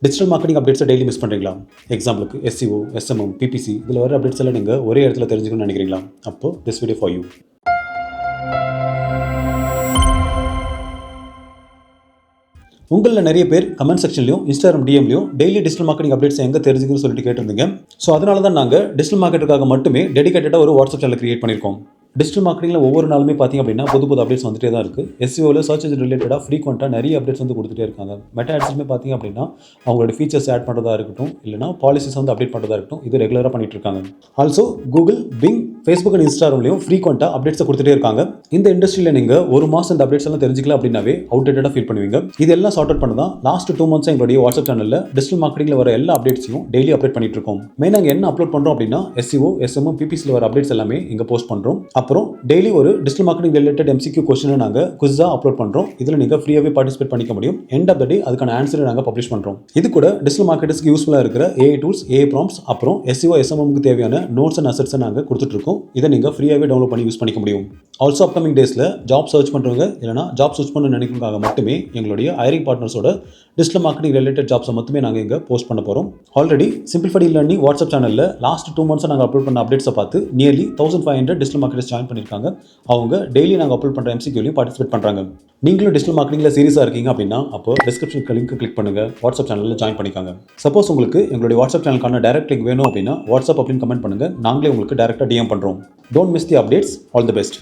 Digital marketing அப்டேட்ஸை daily miss பண்ணுறீங்களா? எக்ஸாம்பிளுக்கு SEO, SMM, PPC இதில் வர அப்டேட்ஸ் எல்லாம் நீங்கள் ஒரே இடத்துல தெரிஞ்சுக்கணும்னு நினைக்கிறீங்களா? அப்போ திஸ் வீடியோ ஃபார் யூ. உங்களில் நிறைய பேர் கமெண்ட் செக்ஷன்லையும் இன்ஸ்டாகிராம் டிஎம்லையும் டெய்லி டிஜிட்டல் மார்க்கெட்டிங் அப்டேட்ஸ் எங்கே தெரிஞ்சுக்கணும்னு சொல்லிட்டு கேட்டிருந்தீங்க. ஸோ அதனால தான் நாங்கள் டிஜிட்டல் மார்க்கெட்டுக்காக மட்டுமே டெடிகேட்டடாக ஒரு வாட்ஸ்அப் சேனல் கிரியேட் பண்ணியிருக்கோம். டிஜிட்டல் மார்க்கெட்டிங்கில் ஒவ்வொரு நாளுமே பார்த்தீங்க அப்படின்னா புது அப்டேட்ஸ் வந்துட்டே தான் இருக்குது. SEOவில் சர்ச் இன்ஜின் ரிலேட்டடாக ஃப்ரீக்வெண்ட்டாக நிறைய அப்டேட்ஸ் வந்து கொடுத்துட்டே இருக்காங்க. மெட்டா ஆட்ஸ்லுமே பார்த்தீங்க அப்படின்னா அவங்களோட ஃபீச்சர்ஸ் ஆட் பண்ணுறதா இருக்கட்டும், இல்லைனா பாலிசிஸ் வந்து அப்டேட் பண்ணுறதா இருக்கட்டும், இது ரெகுலராக பண்ணிட்டு இருக்காங்க. Also Google, Bing, Facebook and இன்ஸ்டாகிராம்லையும் ஃப்ரீக்வெண்ட்டாக அப்டேட்ஸை கொடுத்துட்டே இருக்காங்க. இந்த இண்டஸ்ட்ரியில் நீங்கள் ஒரு மாதம் இந்த அப்டேட்ஸ் எல்லாம் தெரிஞ்சிக்கல அப்படின்னாவே அவுடேட்டடாக ஃபீல் பண்ணுவீங்க. இதெல்லாம் சார்ட் அவுட் பண்ண தான் லாஸ்ட் 2 months எங்களுடைய வாட்ஸ்அப் சேனலில் டிஜிட்டல் மார்க்கெட்டிங்கில் வர எல்லா அப்டேட்ஸையும் டெய்லி அப்டேட் பண்ணிட்டு இருக்கோம். மெயினாக நாங்கள் என்ன அப்லோட் பண்ணுறோம் அப்படின்னா SEO, SMM, PPCயில் வர அப்டேட்ஸ் எல்லாமே இங்கே போஸ்ட் பண்ணுறோம். அப்புறம் டெய்லி ஒரு டிஜிட்டல் மார்க்கெட்டிங் ரிலேட்டட் MCQ கொஸ்டினை நாங்கள் குவிஸாக அப்லோட் பண்ணுறோம். இதில் நீங்கள் ஃப்ரீயாகவே பார்ட்டிசிபேட் பண்ணிக்க முடியும். எண்ட் ஆஃப் த டே அதுக்கான ஆன்சரை நாங்கள் பப்ளிஷ் பண்ணுறோம். இது கூட டிஜிட்டல் மார்க்கெட்டர்ஸ்க்கு யூஸ்ஃபுல்லாக இருக்கிற AI டூல்ஸ், AI ப்ராம்ப்ட்ஸ், அப்புறம் SEO, SMMக்கு தேவையான நோட்ஸ் அண்ட் அசெட்ஸை நாங்கள் கொடுத்துட்ருக்கோம். இதை நீங்கள் ஃப்ரீயாகவே டவுன்லோட் பண்ணி யூஸ் பண்ணிக்க முடியும். ஆல்சோ அப்கமிங் டேஸில் ஜாப் சர்ச் பண்ணுறவங்க இல்லைனா ஜாப் சர்ச் பண்ண நினைக்கிறதுக்காக மட்டுமே எங்களுடைய ஹைரிங் பார்ட்னர்ஸோட டிஜிட்டல் மார்க்கெட்டிங் ரிலேட்டட் ஜாப்ஸை மட்டுமே நாங்கள் இங்கே போஸ்ட் பண்ண போகிறோம். ஆல்ரெடி சிம்பிளிஃபைட் லேர்னிங் வாட்ஸ்அப் சேனலில் லாஸ்ட் 2 months நாங்கள் அப்லோட் பண்ண அப்டேட்ஸை பார்த்து நியர்லி 1500 டிஜிட்டல் மார்க்கெட்டர்ஸ் ஜாயின் பண்ணியிருக்காங்க. அவங்க டெய்லி நாங்கள் அப்லோட் பண்ணுற MCQலையும் பார்ட்டிசிபேட் பண்ணுறாங்க. நீங்களும் டிஜிட்டல் மார்க்கெட்டிங்கில் சீரியஸாக இருக்கீங்க அப்படின்னா அப்போ டிஸ்கிரிப்ஷனுக்கு லிங்க் கிளிக் பண்ணுங்கள், வாட்ஸ்அப் சேனலில் ஜாயின் பண்ணிக்காங்க. சப்போஸ் உங்களுக்கு எங்களுடைய வாட்ஸ்அப் சேனலுக்கான டைரக்ட் லிங்க் வேணும் அப்படின்னா வாட்ஸ்அப் அப்படின்னு கமெண்ட் பண்ணுங்கள். நாங்களே உங்களுக்கு டேரெக்டாக DM பண்ணுறோம். Don't miss the updates. All the best.